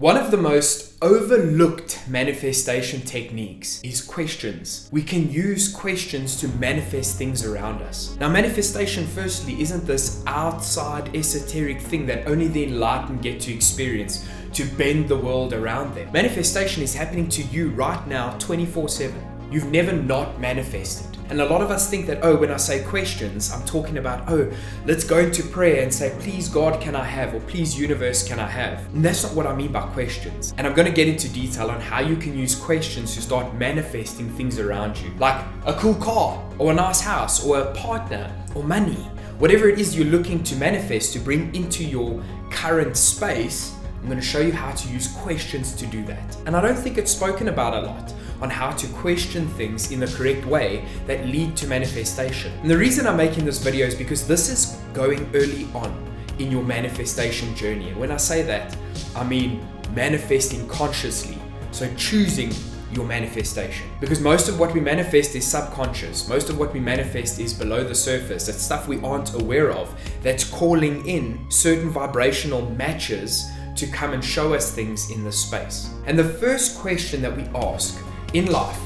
One of the most overlooked manifestation techniques is questions. We can use questions to manifest things around us. Now, manifestation, firstly, isn't this outside esoteric thing that only the enlightened get to experience to bend the world around them. Manifestation is happening to you right now, 24/7. You've never not manifested. And a lot of us think that, when I say questions, I'm talking about, let's go into prayer and say, please God, can I have? Or please universe, can I have? And that's not what I mean by questions. And I'm going to get into detail on how you can use questions to start manifesting things around you. Like a cool car, or a nice house, or a partner, or money. Whatever it is you're looking to manifest, to bring into your current space, I'm going to show you how to use questions to do that. And I don't think it's spoken about a lot on how to question things in the correct way that lead to manifestation. And the reason I'm making this video is because this is going early on in your manifestation journey. And when I say that, I mean manifesting consciously. So choosing your manifestation. Because most of what we manifest is subconscious. Most of what we manifest is below the surface. That's stuff we aren't aware of. That's calling in certain vibrational matches to come and show us things in this space. And the first question that we ask in life,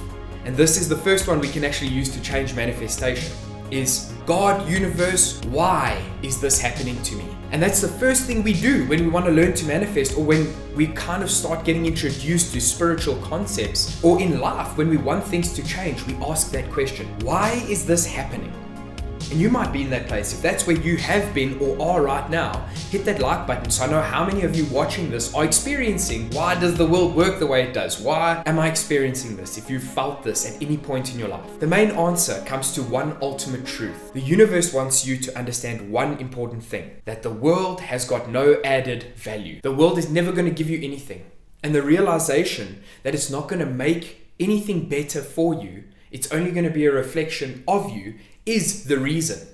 and this is the first one we can actually use to change manifestation, is God, universe, why is this happening to me? And that's the first thing we do when we want to learn to manifest, or when we kind of start getting introduced to spiritual concepts, or in life when we want things to change. We ask that question, why is this happening? And you might be in that place. If that's where you have been or are right now, hit that like button so I know how many of you watching this are experiencing, why does the world work the way it does? Why am I experiencing this? If you felt this at any point in your life. The main answer comes to one ultimate truth. The universe wants you to understand one important thing, that the world has got no added value. The world is never going to give you anything. And the realization that it's not going to make anything better for you, it's only going to be a reflection of you, is the reason.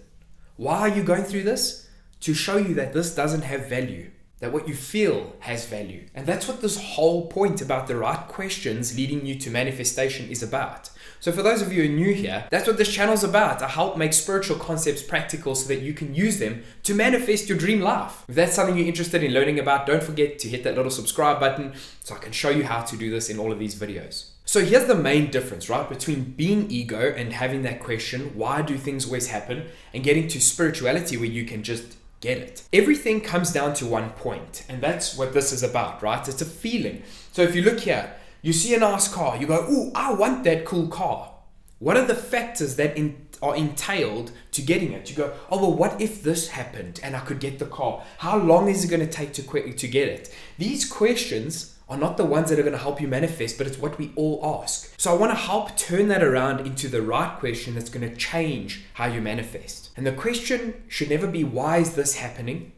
Why are you going through this? To show you that this doesn't have value, that what you feel has value. And that's what this whole point about the right questions leading you to manifestation is about. So for those of you who are new here, that's what this channel is about. I help make spiritual concepts practical so that you can use them to manifest your dream life. If that's something you're interested in learning about, don't forget to hit that little subscribe button so I can show you how to do this in all of these videos. So here's the main difference, right, between being ego and having that question, why do things always happen, and getting to spirituality where you can just get it. Everything comes down to one point, and that's what this is about, right? It's a feeling. So if you look here, you see a nice car, you go, ooh, I want that cool car. What are the factors that are entailed to getting it? You go, what if this happened and I could get the car? How long is it going to take to get it? These questions are not the ones that are going to help you manifest, but it's what we all ask. So I want to help turn that around into the right question that's going to change how you manifest. And the question should never be, why is this happening?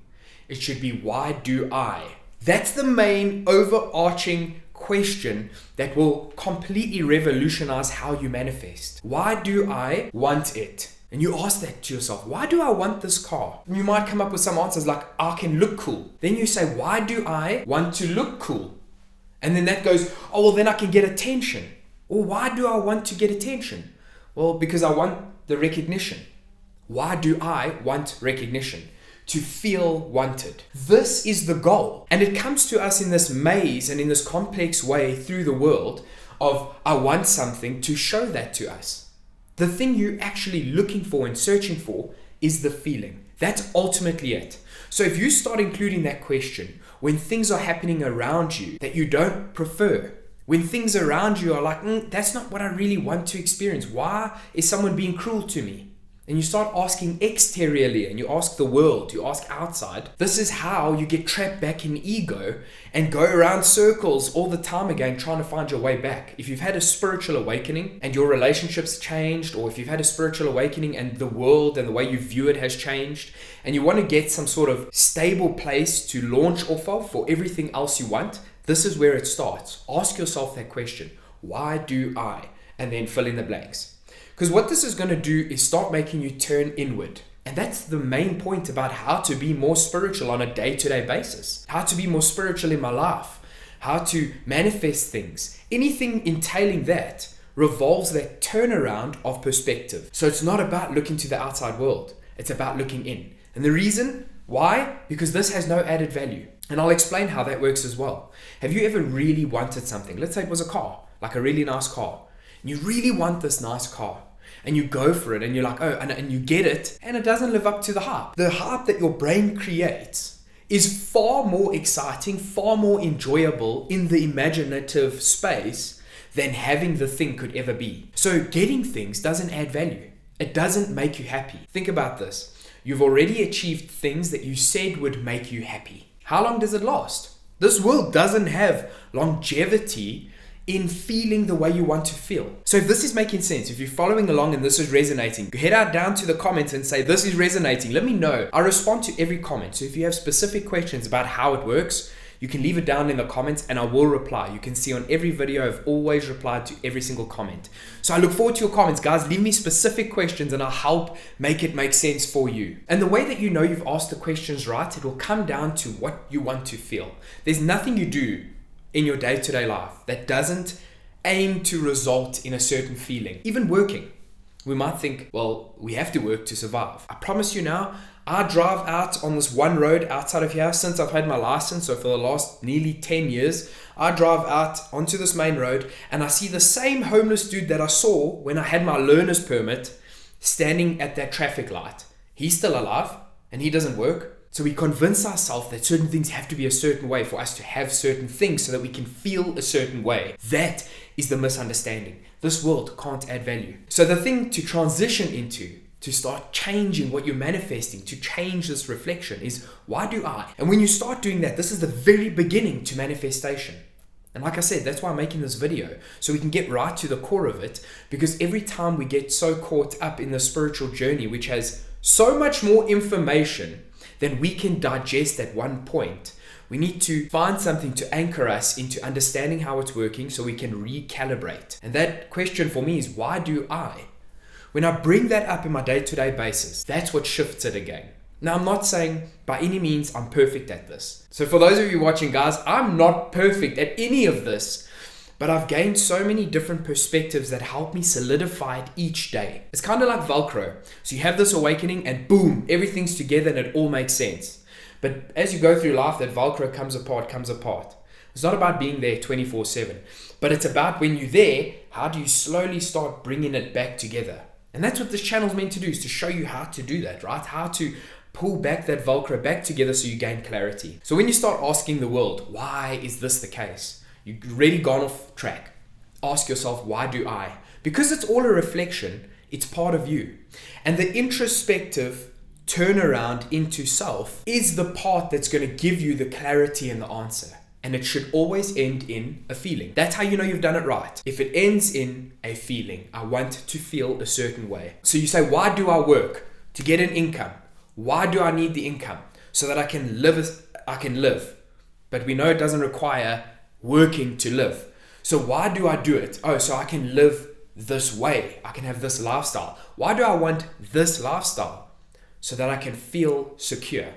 It should be, why do I? That's the main overarching question that will completely revolutionize how you manifest. Why do I want it? And you ask that to yourself, why do I want this car? You might come up with some answers like, I can look cool. Then you say, why do I want to look cool? And then that goes, then I can get attention. Or why do I want to get attention? Well, because I want the recognition. Why do I want recognition? To feel wanted. This is the goal. And it comes to us in this maze and in this complex way through the world of, I want something to show that to us. The thing you're actually looking for and searching for is the feeling. That's ultimately it. So if you start including that question, when things are happening around you that you don't prefer, when things around you are like, that's not what I really want to experience. Why is someone being cruel to me? And you start asking exteriorly, and you ask the world, you ask outside. This is how you get trapped back in ego and go around circles all the time again, trying to find your way back. If you've had a spiritual awakening and your relationships changed, or if you've had a spiritual awakening and the world and the way you view it has changed, and you want to get some sort of stable place to launch off of for everything else you want, this is where it starts. Ask yourself that question. Why do I? And then fill in the blanks. Because what this is going to do is start making you turn inward. And that's the main point about how to be more spiritual on a day-to-day basis. How to be more spiritual in my life. How to manifest things. Anything entailing that revolves that turnaround of perspective. So it's not about looking to the outside world. It's about looking in. And the reason Why? Because this has no added value. And I'll explain how that works as well. Have you ever really wanted something? Let's say it was a car, like a really nice car. And you really want this nice car. And you go for it and you're like, oh, and you get it, and it doesn't live up to the hype. The hype that your brain creates is far more exciting, far more enjoyable in the imaginative space than having the thing could ever be. So getting things doesn't add value. It doesn't make you happy. Think about this. You've already achieved things that you said would make you happy. How long does it last? This world doesn't have longevity in feeling the way you want to feel. So if this is making sense, if you're following along and this is resonating, head out down to the comments and say, this is resonating. Let me know. I respond to every comment. So if you have specific questions about how it works, you can leave it down in the comments and I will reply. You can see on every video, I've always replied to every single comment. So I look forward to your comments, guys. Leave me specific questions and I'll help make it make sense for you. And the way that you know you've asked the questions right, it will come down to what you want to feel. There's nothing you do in your day-to-day life that doesn't aim to result in a certain feeling. Even working. We might think, well, we have to work to survive. I promise you now, I drive out on this one road outside of here since I've had my license. So for the last nearly 10 years, I drive out onto this main road and I see the same homeless dude that I saw when I had my learner's permit standing at that traffic light. He's still alive and he doesn't work. So we convince ourselves that certain things have to be a certain way for us to have certain things so that we can feel a certain way. That is the misunderstanding. This world can't add value. So the thing to transition into, to start changing what you're manifesting, to change this reflection is, why do I? And when you start doing that, this is the very beginning to manifestation. And like I said, that's why I'm making this video, so we can get right to the core of it, because every time we get so caught up in the spiritual journey, which has so much more information than we can digest at one point, we need to find something to anchor us into understanding how it's working so we can recalibrate. And that question for me is, why do I? When I bring that up in my day-to-day basis, that's what shifts it again. Now, I'm not saying by any means I'm perfect at this. So for those of you watching, guys, I'm not perfect at any of this, but I've gained so many different perspectives that help me solidify it each day. It's kind of like Velcro. So you have this awakening and boom, everything's together and it all makes sense. But as you go through life, that Velcro comes apart. It's not about being there 24/7, but it's about when you're there, how do you slowly start bringing it back together? And that's what this channel is meant to do, is to show you how to do that, right? How to pull back that Velcro back together so you gain clarity. So when you start asking the world, why is this the case? You've really gone off track. Ask yourself, why do I? Because it's all a reflection, it's part of you. And the introspective turnaround into self is the part that's going to give you the clarity and the answer. And it should always end in a feeling. That's how you know you've done it right. If it ends in a feeling, I want to feel a certain way. So you say, why do I work? To get an income. Why do I need the income? So that I can live. But we know it doesn't require working to live. So why do I do it? Oh, so I can live this way. I can have this lifestyle. Why do I want this lifestyle? So that I can feel secure.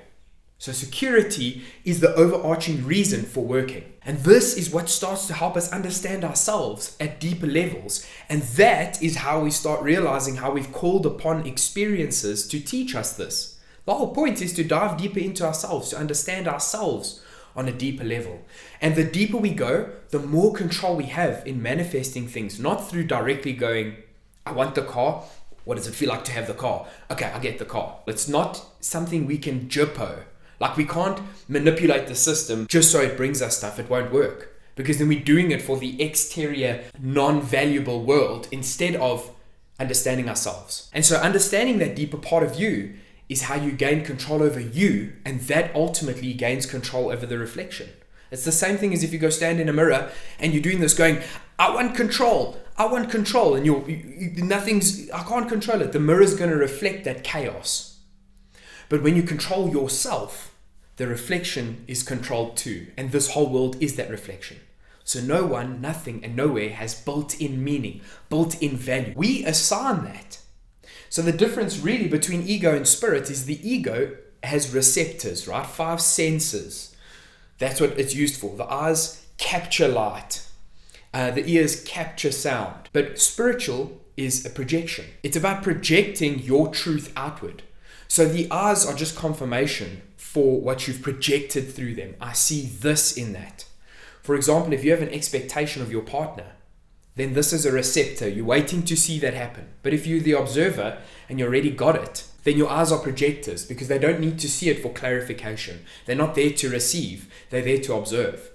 So security is the overarching reason for working. And this is what starts to help us understand ourselves at deeper levels. And that is how we start realizing how we've called upon experiences to teach us this. The whole point is to dive deeper into ourselves, to understand ourselves on a deeper level. And the deeper we go, the more control we have in manifesting things, not through directly going, I want the car. What does it feel like to have the car? Okay, I get the car. It's not something we can jippo. Like, we can't manipulate the system just so it brings us stuff. It won't work. Because then we're doing it for the exterior, non-valuable world instead of understanding ourselves. And so understanding that deeper part of you is how you gain control over you, and that ultimately gains control over the reflection. It's the same thing as if you go stand in a mirror and you're doing this going, I want control, and I can't control it. The mirror's going to reflect that chaos. But when you control yourself, the reflection is controlled too, and this whole world is that reflection. So no one, nothing, and nowhere has built-in meaning, built-in value. We assign that. So the difference really between ego and spirit is the ego has receptors, right? 5 senses. That's what it's used for. The eyes capture light. The ears capture sound. But spiritual is a projection. It's about projecting your truth outward. So the eyes are just confirmation for what you've projected through them. I see this in that. For example, if you have an expectation of your partner, then this is a receptor. You're waiting to see that happen. But if you're the observer and you already got it, then your eyes are projectors because they don't need to see it for clarification. They're not there to receive. They're there to observe.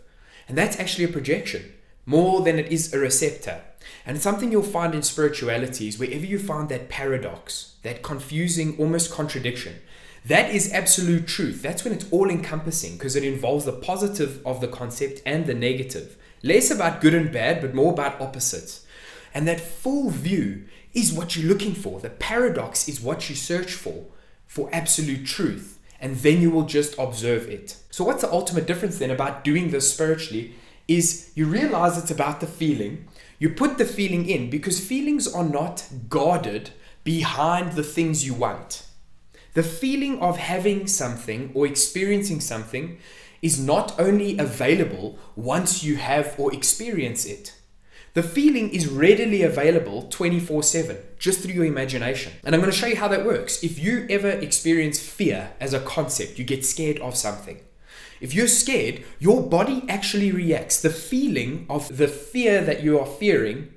And that's actually a projection more than it is a receptor. And something you'll find in spirituality is wherever you find that paradox, that confusing, almost contradiction, that is absolute truth. That's when it's all encompassing because it involves the positive of the concept and the negative. Less about good and bad, but more about opposites. And that full view is what you're looking for. The paradox is what you search for absolute truth. And then you will just observe it. So what's the ultimate difference then about doing this spiritually is you realize it's about the feeling. You put the feeling in because feelings are not guarded behind the things you want. The feeling of having something or experiencing something is not only available once you have or experience it. The feeling is readily available 24/7, just through your imagination. And I'm going to show you how that works. If you ever experience fear as a concept, you get scared of something. If you're scared, your body actually reacts. The feeling of the fear that you are fearing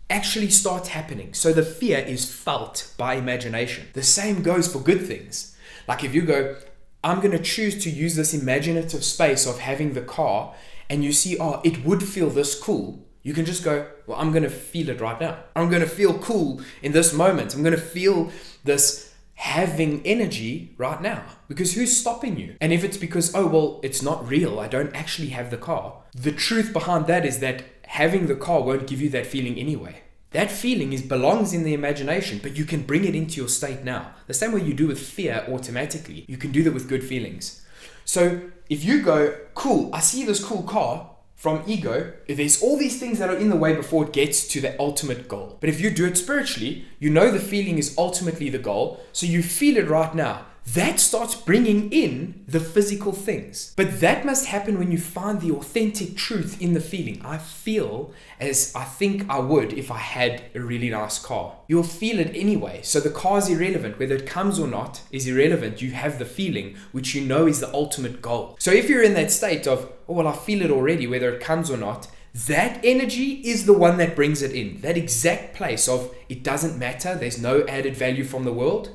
actually starts happening. So the fear is felt by imagination. The same goes for good things. Like if you go, I'm going to choose to use this imaginative space of having the car, and you see, oh, it would feel this cool. You can just go, well, I'm going to feel it right now. I'm going to feel cool in this moment. I'm going to feel this having energy right now. Because who's stopping you? And if it's because, oh, well, it's not real, I don't actually have the car. The truth behind that is that having the car won't give you that feeling anyway. That feeling belongs in the imagination, but you can bring it into your state now. The same way you do with fear automatically, you can do that with good feelings. So if you go, cool, I see this cool car, from ego, there's all these things that are in the way before it gets to the ultimate goal. But if you do it spiritually, you know the feeling is ultimately the goal, so you feel it right now. That starts bringing in the physical things. But that must happen when you find the authentic truth in the feeling. I feel as I think I would if I had a really nice car. You'll feel it anyway. So the car is irrelevant. Whether it comes or not is irrelevant. You have the feeling, which you know is the ultimate goal. So if you're in that state of, oh, well, I feel it already, whether it comes or not, that energy is the one that brings it in. That exact place of it doesn't matter. There's no added value from the world.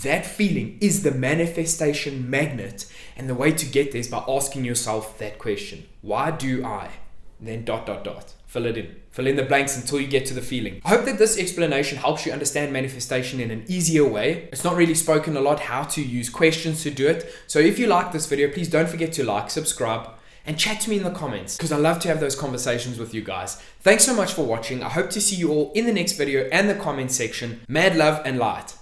That feeling is the manifestation magnet, and the way to get there is by asking yourself that question. Why do I? And then ... Fill it in. Fill in the blanks until you get to the feeling. I hope that this explanation helps you understand manifestation in an easier way. It's not really spoken a lot how to use questions to do it. So if you like this video, please don't forget to like, subscribe, and chat to me in the comments because I love to have those conversations with you guys. Thanks so much for watching. I hope to see you all in the next video and the comment section. Mad love and light.